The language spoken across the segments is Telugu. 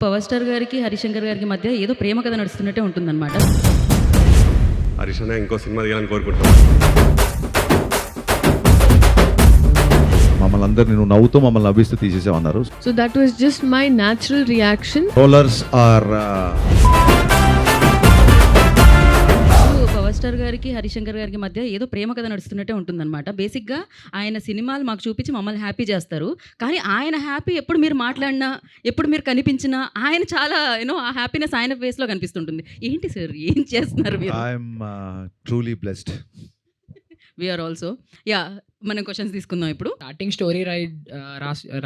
పవర్ స్టార్ గారికి, హరిశంకర్ గారికి మధ్య ఏదో ప్రేమ కథ నడుస్తున్నట్టే ఉంటుందన్నమాట. హరీష్ అన్న ఇంకో సినిమా తీయాలని కోరుకుంటున్నాం. మమ్మల్ని అందరినీ నువ్వు నవ్వుతూ మమ్మల్ని నవ్విస్తూ తీసేసామన్నారు. So that was just my natural reaction. రోలర్స్ ఆర్ పవర్ స్టార్ గారికి, హరిశంకర్ గారికి మధ్య ఏదో ప్రేమ కథ నడుస్తున్నట్టే ఉంటుందన్నమాట. బేసిక్గా ఆయన సినిమాలు మాకు చూపించి మమ్మల్ని హ్యాపీ చేస్తారు. కానీ ఆయన హ్యాపీ ఎప్పుడు మీరు మాట్లాడినా, ఎప్పుడు మీరు కనిపించినా ఆయన చాలా ఆ హ్యాపీనెస్ ఆయన ఫేస్లో కనిపిస్తుంటుంది. ఏంటి సార్ ఏం చేస్తున్నారు మీరు? I'm truly blessed. We are also. Yeah, మనం క్వశ్చన్స్ తీసుకుందాం ఇప్పుడు. స్టార్టింగ్ స్టోరీ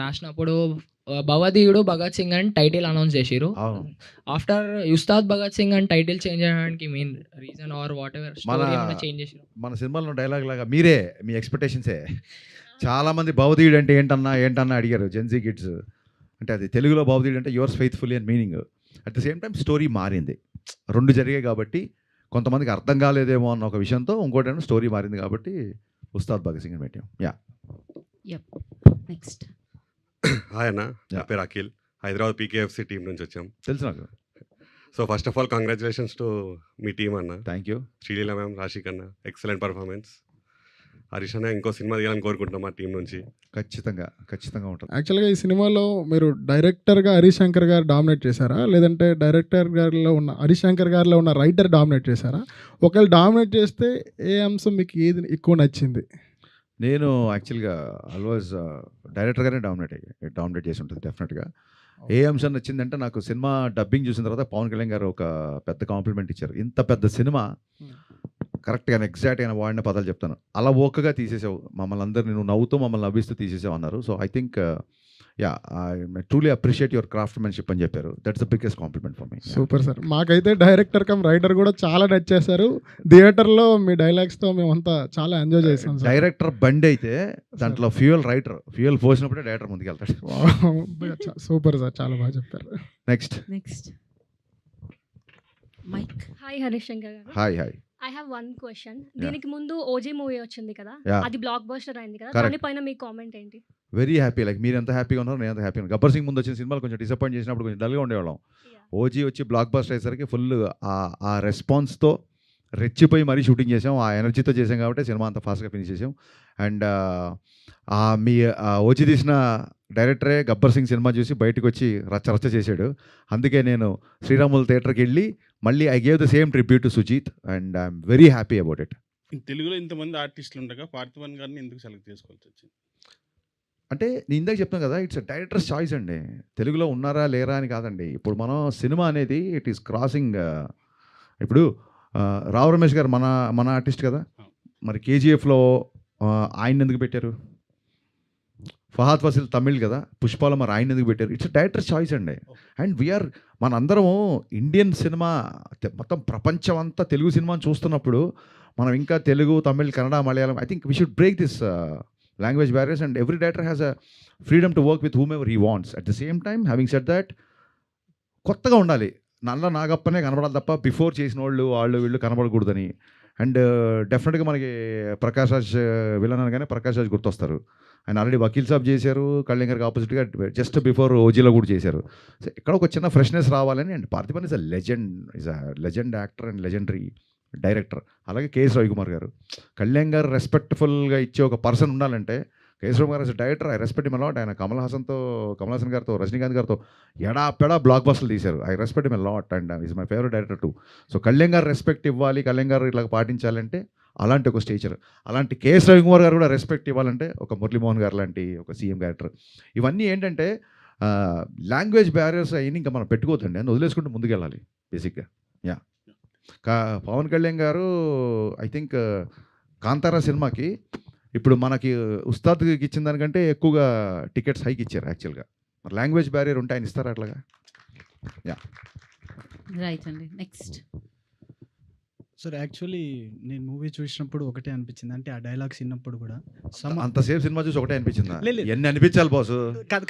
రాసినప్పుడు భవదీయుడు భగత్ సింగ్ అని టైటిల్ అనౌన్స్ చేసిరు. ఆఫ్టర్ ఉస్తాద్ భగత్ సింగ్ అని టైటిల్ చేంజ్ చేయడానికి main reason or whatever change చేసిరు? మన సినిమాలో డైలాగ్ లాగా మీరే మీ ఎక్స్పెక్టేషన్సే. చాలా మంది భవదీయుడు అంటే ఏంటన్నా అడిగారు జెన్జీ కిడ్స్. అంటే అది తెలుగులో భవదీయుడు అంటే యువర్స్ ఫెయిత్ఫుల్లీ అని meaning. At the same time story మారింది. రెండు జరిగాయి కాబట్టి కొంతమందికి అర్థం కాలేదేమో అన్న ఒక విషయంతో ఇంకోటి స్టోరీ మారింది కాబట్టి ఉస్తాద్ భగత్ సింగ్ అని పెట్టాం. నెక్స్ట్. హాయ్ అన్న, నా పేరు అఖిల్, హైదరాబాద్ పీకేఎఫ్సి టీం నుంచి వచ్చాం. తెలుసు నాకు. So first of all congratulations to మీ టీం అన్న. Thank you. Sreeleela ma'am, Rasik అన్న, ఎక్సలెంట్ పర్ఫార్మెన్స్. హరీష్ అన్న ఇంకో సినిమా తీయాలని కోరుకుంటున్నాం మా టీం నుంచి. ఖచ్చితంగా ఉంటుంది. యాక్చువల్గా ఈ సినిమాలో మీరు డైరెక్టర్గా హరిశంకర్ గారు డామినేట్ చేశారా, లేదంటే డైరెక్టర్ గారిలో ఉన్న హరిశంకర్ గారిలో ఉన్న రైటర్ డామినేట్ చేశారా? ఒకవేళ డామినేట్ చేస్తే ఏ అంశం మీకు ఏది ఎక్కువ నచ్చింది? నేను యాక్చువల్గా ఆల్వేస్ డైరెక్టర్గానే డామినేట్ చేసి ఉంటుంది డెఫినెట్గా. ఏ అంశం నచ్చిందంటే నాకు సినిమా డబ్బింగ్ చూసిన తర్వాత పవన్ కళ్యాణ్ గారు ఒక పెద్ద కాంప్లిమెంట్ ఇచ్చారు. ఇంత పెద్ద సినిమా కరెక్ట్గా ఎగ్జాక్ట్ అయిన వాడిన పదాలు చెప్తాను, అలా ఓకగా తీసేసావు మమ్మల్ని అందరినీ, నువ్వు నవ్వుతూ మమ్మల్ని నవ్విస్తూ తీసేసావు అన్నారు. So I think I truly appreciate your craftsmanship అని చెప్పారు. That's the biggest compliment for me. Super sir. మాకైతే డైరెక్టర్ కమ్ రైటర్ కూడా చాలా నచ్చేశారు. థియేటర్లో మీ డైలాగ్స్తో మేమంతా చాలా ఎంజాయ్ చేసాం. డైరెక్టర్ బండి అయితే దాంట్లో ఫ్యూయల్ పోసినప్పుడే డైరెక్టర్ ముందుకెళ్తాడు. సూపర్ సార్, చాలా బాగా చెప్పారు. నెక్స్ట్. మైక్. హాయ్ హరిశంకర్ గారు. Hi. I have one question. దీనికి ముందు ఓజీ మూవీ వచ్చింది కదా, Yeah. అది బ్లాక్ బస్టర్ అయింది కదా, Correct. దానిపైన మీ కామెంట్ ఏంటి? Very happy. లైక్ మీరు ఎంత హ్యాపీగా ఉన్నారో నేను ఎంత హ్యాపీ ఉన్నాను. గబ్బర్ సింగ్ ముందు వచ్చిన సినిమాలు కొంచెం డిసప్పాయింట్ చేసినప్పుడు కొంచెం డల్గా ఉండేవాళ్ళం. ఓజీ వచ్చి బ్లాక్ బస్టర్ అయ్యేసరికి ఫుల్ ఆ రెస్పాన్స్తో రెచ్చిపోయి మరీ షూటింగ్ చేసాం. ఆ ఎనర్జీతో చేసాం కాబట్టి సినిమా అంత ఫాస్ట్గా ఫినిష్ చేసాం. అండ్ మీ ఓజీ తీసిన డైరెక్టరే గబ్బర్ సింగ్ సినిమా చూసి బయటకు వచ్చి రచ్చ చేశాడు. అందుకే నేను శ్రీరాములు థియేటర్కి వెళ్ళి మళ్ళీ I gave the same tribute to Sujeeth and I'm very happy about it. తెలుగులో ఇంతమంది ఆర్టిస్టులు ఉండగా పార్థివన్ గారిని ఎందుకు సెలెక్ట్ చేసుకోవాల్సి వచ్చింది? అంటే నేను ఇందాక చెప్తాను కదా, ఇట్స్ డైరెక్టర్స్ చాయిస్ అండి. తెలుగులో ఉన్నారా లేరా అని కాదండి. ఇప్పుడు మనం సినిమా అనేది ఇట్ ఈస్ క్రాసింగ్. ఇప్పుడు రావు రమేష్ గారు మన ఆర్టిస్ట్ కదా, మరి కేజీఎఫ్లో ఆయన ఎందుకు పెట్టారు? ఫహాద్ ఫాసిల్ తమిళ్ కదా, పుష్పాలో మరి ఆయన ఎందుకు పెట్టారు? ఇట్స్ డైరెక్టర్ చాయిస్ అండి. అండ్ వీఆర్ మనందరము ఇండియన్ సినిమా మొత్తం ప్రపంచం అంతా తెలుగు సినిమాని చూస్తున్నప్పుడు మనం ఇంకా Telugu, Tamil, Kannada, Malayalam, I think we should break this language barriers and every director has a freedom to work with whom ever he wants. At the same time having said that కొత్తగా ఉండాలి. నల్ల నాగప్పనే కనబడాలి తప్ప బిఫోర్ చేసిన వీళ్ళు కనబడకూడదని. అండ్ డెఫినెట్గా మనకి ప్రకాష్ రాజ్ విలన్ అనగానే ప్రకాష్ రాజ్ గుర్తొస్తారు. ఆయన ఆల్రెడీ వకీల్ సాబ్ చేశారు, కళ్యాణ్ గారికి ఆపోజిట్గా జస్ట్ బిఫోర్ ఓజీలో కూడా చేశారు. సో ఇక్కడ ఒక చిన్న ఫ్రెష్నెస్ రావాలని. And Parthiban is a legend actor and legendary director. అలాగే కేఎస్ రవికుమార్ గారు, కళ్యాణ్ గారు రెస్పెక్ట్ఫుల్గా ఇచ్చే ఒక పర్సన్ ఉండాలంటే కేఎస్ రవికుమార్ గారు director I respect him a lot. ఆయన కమల్ హాసన్ గారితో, రజనీకాంత్ గారితో ఎడాపెడా బ్లాక్ బస్టర్లు తీశారు. I respect him a lot and is my favourite director two. So Kalyan గారు రెస్పెక్ట్ ఇవ్వాలి, కళ్యాణ్ గారు ఇట్లా పాటించాలంటే అలాంటి ఒక స్టేచర్. అలాంటి కేఎస్ రవికుమార్ గారు కూడా రెస్పెక్ట్ ఇవ్వాలంటే ఒక మురళీమోహన్ గారు లాంటి ఒక సీఎం క్యారెక్టర్. ఇవన్నీ ఏంటంటే లాంగ్వేజ్ బ్యారియర్స్ అయినా ఇంకా మనం పెట్టుకోవద్దండి అని వదిలేసుకుంటూ ముందుకెళ్ళాలి బేసిక్గా. పవన్ కళ్యాణ్ గారు ఐ థింక్ కాంతారా సినిమాకి ఇప్పుడు మనకి ఉస్తాద్కి ఇచ్చిన దానికంటే ఎక్కువగా టికెట్స్ హైక్ ఇచ్చారు యాక్చువల్గా. మరి లాంగ్వేజ్ బ్యారియర్ ఉంటే ఆయన ఇస్తారా అట్లాగా? రైట్ అండి. నెక్స్ట్. సార్ యాక్చువల్లీ నేను మూవీ చూసినప్పుడు ఒకటే అనిపించింది, అంటే ఆ డైలాగ్స్ విన్నప్పుడు కూడా అంతసేపు సినిమా చూసి ఒకటే అనిపించిందా? లేదు. ఎన్ని అనిపించాలి బాసు?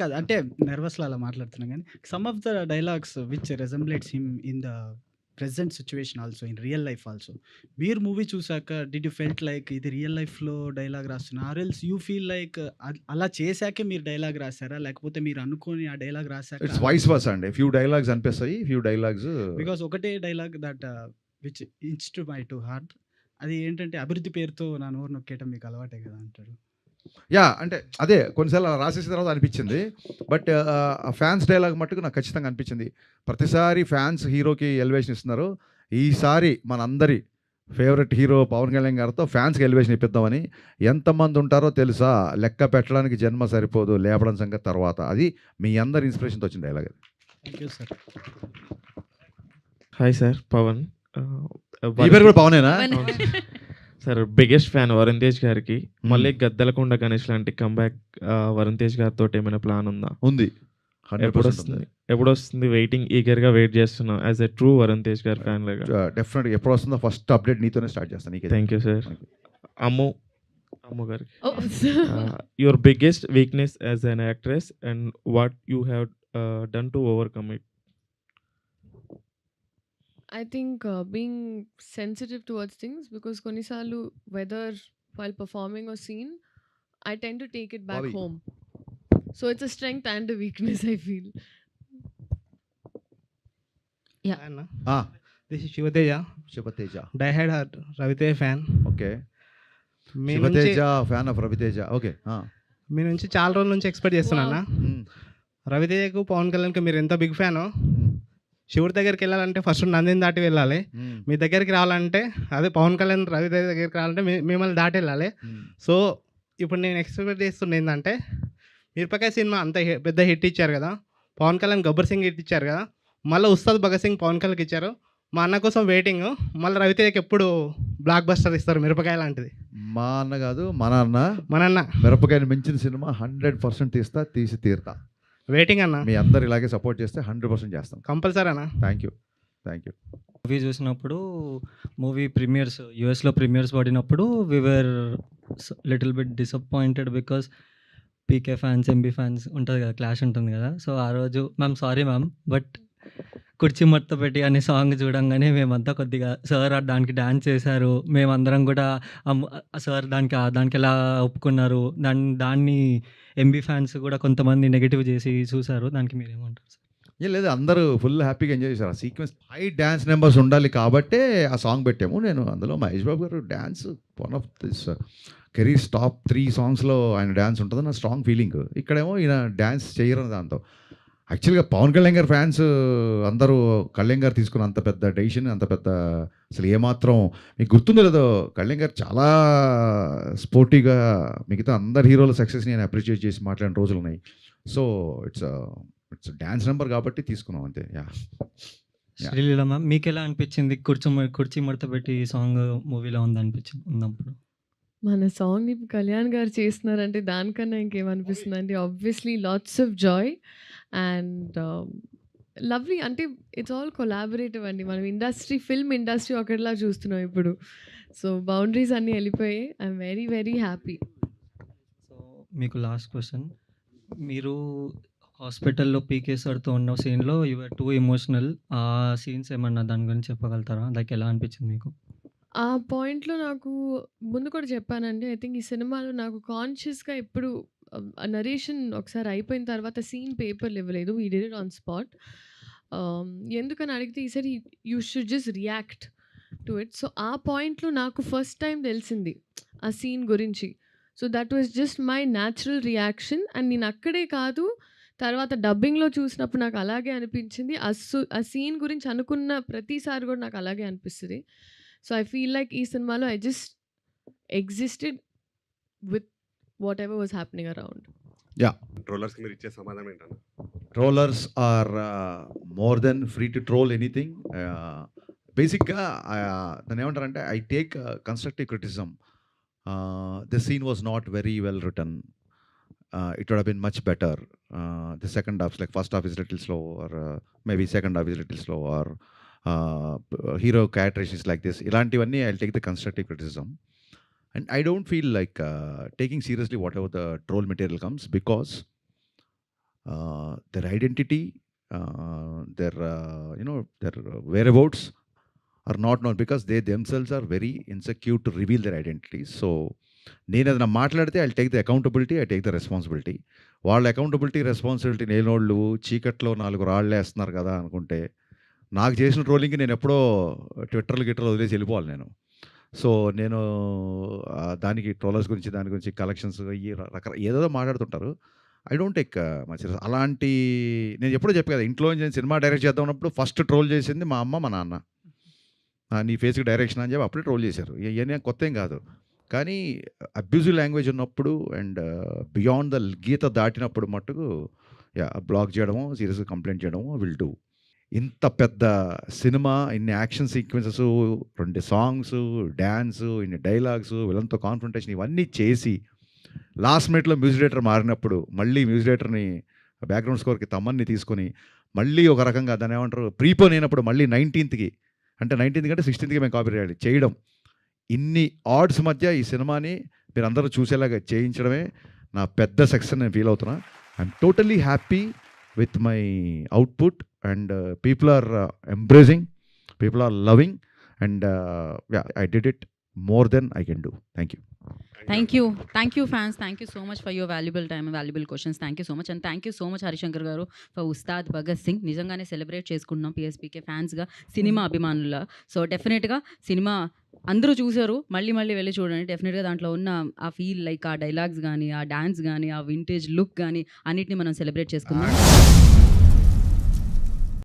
కాదు అంటే నర్వస్లో అలా మాట్లాడుతున్నాను. కానీ some of the dialogues which resembles him in the present situation also in real life also. మీరు మూవీ చూసాక డిడ్ యూ ఫెల్ట్ లైక్ ఇది రియల్ లైఫ్లో డైలాగ్ రాస్తున్నా, or else you feel like అలా చేశాకే మీరు డైలాగ్ రాశారా, లేకపోతే మీరు అనుకోని ఆ డైలాగ్ రాశాక? ఇట్స్ వైస్ వర్స్ అండి. ఫ్యూ డైలాగ్స్ అనిపిస్తాయి, ఫ్యూ డైలాగ్స్ బికాస్ ఒకటే dialogue that which into my to heart, అది ఏంటంటే అభివృద్ధి పేరుతో నా నోరు నొక్కేయటం మీకు అలవాటే కదా అంటారు. యా అంటే అదే కొన్నిసార్లు అలా రాసేసిన తర్వాత అనిపించింది. బట్ ఫ్యాన్స్ డైలాగ్ మట్టుకు నాకు ఖచ్చితంగా అనిపించింది. ప్రతిసారి ఫ్యాన్స్ హీరోకి ఎలివేషన్ ఇస్తున్నారు, ఈసారి మనందరి ఫేవరెట్ హీరో పవన్ కళ్యాణ్ గారితో ఫ్యాన్స్కి ఎలివేషన్ ఇప్పిద్దామని. ఎంతమంది ఉంటారో తెలుసా, లెక్క పెట్టడానికి జన్మ సరిపోదు, లేపడం సంగతి తర్వాత. అది మీ అందరి ఇన్స్పిరేషన్తో వచ్చిన డైలాగ్ అది. Thank you sir. Hi sir, Pavan. ఈ పేరు కూడా పవనేనా? Sir biggest fan Varun Tej గారికి. మళ్ళీ గద్దలకొండ గణేష్ లాంటి కంబ్యాక్ వరుణ్ తేజ్ గారితో ఏమైనా ప్లాన్ ఉందా? ఉంది. ఎప్పుడు వస్తుంది? వెయిటింగ్, ఈగర్గా వెయిట్ చేస్తున్నా as a true Varun Tej గారి ఫ్యాన్ లాగా. డెఫినెట్గా ఎప్పుడు వస్తుందో ఫస్ట్ అప్డేట్ నీతోనే స్టార్ట్ చేస్తాను. నీకే థ్యాంక్ యూ సార్. అమ్ము గారికి, Oh, your biggest weakness as an actress and what you have done to overcome it? I think being sensitive towards things, because konisalu whether while performing or scene, I tend to take it back Bobby. home. So it's a strength and a weakness, I feel. అన్న, Ah, this is Shivateja, Shivateja. Die hard Raviteja fan. Okay, మీ నుంచి Shivateja fan of Raviteja. Okay. మీ నుంచి చాలా రోజుల నుంచి ఎక్స్పెక్ట్ చేస్తున్నా. రవితేజకు పవన్ కళ్యాణ్కి మీరు ఎంత బిగ్ ఫ్యానో, శివుడి దగ్గరికి వెళ్ళాలంటే ఫస్ట్ నందిని దాటి వెళ్ళాలి. మీ దగ్గరికి రావాలంటే, అదే పవన్ కళ్యాణ్ రవితేజ దగ్గరికి రావాలంటే మిమ్మల్ని దాటి వెళ్ళాలి. సో ఇప్పుడు నేను ఎక్స్పెక్ట్ చేస్తున్న ఏంటంటే, మిరపకాయ సినిమా అంత పెద్ద హిట్ ఇచ్చారు కదా, పవన్ కళ్యాణ్ గబ్బర్ సింగ్ హిట్ ఇచ్చారు కదా, మళ్ళీ ఉస్తాద్ భగత్ సింగ్ పవన్ కళ్యాణ్కి ఇచ్చారు. మా అన్న కోసం వెయిటింగ్. మళ్ళీ రవితేజకి ఎప్పుడు బ్లాక్ బస్టర్ ఇస్తారు మిరపకాయ లాంటిది? మా అన్న కాదు, మన అన్న. మన అన్న మిరపకాయని మించిన సినిమా 100% తీసి తీరుతా. వెయిటింగ్ అన్న. మీ అందరు ఇలాగే సపోర్ట్ చేస్తే 100% చేస్తాం. కంపల్సరీ అన్న. Thank you. మూవీ చూసినప్పుడు, మూవీ ప్రీమియర్స్ యూఎస్లో ప్రీమియర్స్ పడినప్పుడు we were little bit disappointed because PK fans, MB fans ఉంటుంది కదా, క్లాష్ ఉంటుంది కదా. సో ఆ రోజు మ్యామ్ సారీ మ్యామ్, బట్ కుర్చీ మడత పెట్టి అనే సాంగ్ చూడంగానే మేమంతా కొద్దిగా, సార్ దానికి డ్యాన్స్ చేశారు, మేమందరం కూడా సార్ దానికి ఎలా ఒప్పుకున్నారు, దాన్ని ఎంబీ ఫ్యాన్స్ కూడా కొంతమంది నెగిటివ్ చేసి చూశారు. దానికి మీరేమంటారు సార్? ఏం లేదు, అందరూ ఫుల్ హ్యాపీగా ఎంజాయ్ చేశారు. ఆ సీక్వెన్స్ హై డ్యాన్స్ నెంబర్స్ ఉండాలి కాబట్టే ఆ సాంగ్ పెట్టాము. నేను అందులో మహేష్ బాబు గారు dance one of this careers top 3 సాంగ్స్లో ఆయన డ్యాన్స్ ఉంటుంది నా స్ట్రాంగ్ ఫీలింగ్. ఇక్కడేమో ఈయన డ్యాన్స్ చేయరు దాంతో. యాక్చువల్గా పవన్ కళ్యాణ్ గారి ఫ్యాన్స్ అందరూ కళ్యాణ్ గారు తీసుకున్న అంత పెద్ద డెసిషన్, అంత పెద్ద అసలు ఏమాత్రం మీకు గుర్తుందో లేదో, కళ్యాణ్ గారు చాలా స్పోర్టివ్గా మిగతా అందరు హీరోల సక్సెస్ని నేను అప్రిషియేట్ చేసి మాట్లాడిన రోజులు ఉన్నాయి. సో ఇట్స్ డ్యాన్స్ నెంబర్ కాబట్టి తీసుకున్నాం అంతే. శ్రీలీల మ్యామ్, మీకు ఎలా అనిపించింది కుర్చీ మడత పెట్టి సాంగ్ మూవీలో ఉన్నప్పుడు? మన సాంగ్ ఇప్పుడు కళ్యాణ్ గారు చేస్తున్నారంటే దానికన్నా ఇంకేమనిపిస్తుంది అండి. Obviously lots of Joy and lovely. అంటే ఇట్స్ ఆల్ కొలాబరేటివ్ అండి. మనం ఫిల్మ్ ఇండస్ట్రీ ఒకటిలా చూస్తున్నాం ఇప్పుడు. సో బౌండరీస్ అన్నీ వెళ్ళిపోయాయి. I'm very very happy. So మీకు లాస్ట్ క్వశ్చన్, మీరు హాస్పిటల్లో పీకే సార్తో ఉన్న సీన్లో యువర్ టూ ఎమోషనల్. ఆ సీన్స్ ఏమన్నా దాని గురించి చెప్పగలుగుతారా? లైక్ ఎలా అనిపించింది మీకు? ఆ పాయింట్‌లో నాకు ముందు కూడా చెప్పానండి. ఐ థింక్ ఈ సినిమాలో నాకు కాన్షియస్‌గా ఎప్పుడు నరేషన్ ఒకసారి అయిపోయిన తర్వాత సీన్ పేపర్‌లు ఇవ్వలేదు. We did it on spot. ఎందుకని అడిగితే ఈసారి you should just react to it. So ఆ పాయింట్‌లో నాకు ఫస్ట్ టైం తెలిసింది ఆ సీన్ గురించి. So that was just my natural reaction. And నేను అక్కడే కాదు, తర్వాత డబ్బింగ్‌లో చూసినప్పుడు నాకు అలాగే అనిపించింది. ఆ సీన్ గురించి అనుకున్న ప్రతిసారి కూడా నాకు అలాగే అనిపిస్తది. సో ఐ ఫీల్ లైక్ ఈ సినిమాలో I just existed with whatever was happening around. ట్రోలర్స్కి మీరు ఇచ్చే సమాధానం ఏంటన్నా? Trollers are more than free to troll anything. బేసిక్గా దాన్ని ఏమంటారంటే I take constructive criticism. This scene was not very well return. It would have been much better. The second half, like first half is a little slow, or maybe second half is a little slow, or hero characteristics like this. Ilantivanni I'll take the constructive criticism, and I don't feel like taking seriously whatever the troll material comes, because their identity, their their whereabouts are not known because they themselves are very insecure to reveal their identity. So నేను ఏదైనా మాట్లాడితే I take the accountability, I take the responsibility. వాళ్ళ అకౌంటబిలిటీ రెస్పాన్సిబిలిటీ లేనోళ్ళు చీకట్లో 4 రాళ్ళు వేస్తున్నారు కదా అనుకుంటే, నాకు చేసిన ట్రోలింగ్కి నేను ఎప్పుడో ట్విట్టర్లు వదిలేసి వెళ్ళిపోవాలి నేను. సో నేను దానికి ట్రోలర్స్ గురించి, దాని గురించి కలెక్షన్స్ ఏదో మాట్లాడుతుంటారు. I don't take much. అలాంటి నేను ఎప్పుడో చెప్పాను కదా, ఇంట్లో నేను సినిమా డైరెక్ట్ చేద్దాం ఉన్నప్పుడు ఫస్ట్ ట్రోల్ చేసింది మా అమ్మ, మా నాన్న. నీ ఫేస్కి డైరెక్షన్ అని చెప్పి అప్పుడే ట్రోల్ చేశారు. ఇవన్నీ కొత్త ఏం కాదు. కానీ అబ్యూజివ్ లాంగ్వేజ్ ఉన్నప్పుడు అండ్ బియాండ్ ద గీత దాటినప్పుడు మట్టుకు బ్లాక్ చేయడము, సీరియస్గా కంప్లైంట్ చేయడము విల్ డూ. ఇంత పెద్ద సినిమా, ఇన్ని యాక్షన్ సీక్వెన్సెస్, 2 సాంగ్స్, డ్యాన్స్, ఇన్ని డైలాగ్స్, విలన్తో కాన్ఫ్రంటేషన్ ఇవన్నీ చేసి లాస్ట్ మినిట్లో మ్యూజిక్ డైరెక్టర్ మారినప్పుడు మళ్ళీ మ్యూజిక్ డైరెక్టర్ని బ్యాక్గ్రౌండ్ స్కోర్కి తమ్మన్ని తీసుకొని మళ్ళీ ఒక రకంగా దాన్ని ఏమంటారు ప్రీపోన్ అయినప్పుడు మళ్ళీ 19th అంటే 16th మేము కాపీ చేయడం, ఇన్ని ఆడ్స్ మధ్య ఈ సినిమాని మీరు అందరూ చూసేలాగా చేయించడమే నా పెద్ద సక్సెస్ నేను ఫీల్ అవుతున్నా. I'm totally happy with my output and people are embracing, people are loving and I did it more than I can do. Thank you. Thank you fans, thank you so much for your valuable time and valuable questions. Thank you so much and thank you so much Harishankar garu for Ustad Bhagat Singh. నిజంగానే సెలబ్రేట్ చేసుకుంటున్నాం PSPK ఫ్యాన్స్గా, సినిమా అభిమానుల. సో డెఫినెట్గా సినిమా అందరూ చూసారు, మళ్ళీ వెళ్ళి చూడండి. డెఫినెట్గా దాంట్లో ఉన్న ఆ ఫీల్, లైక్ ఆ డైలాగ్స్ కానీ, ఆ డాన్స్ కానీ, ఆ వింటేజ్ లుక్ కానీ అన్నిటిని మనం సెలబ్రేట్ చేసుకుందాం.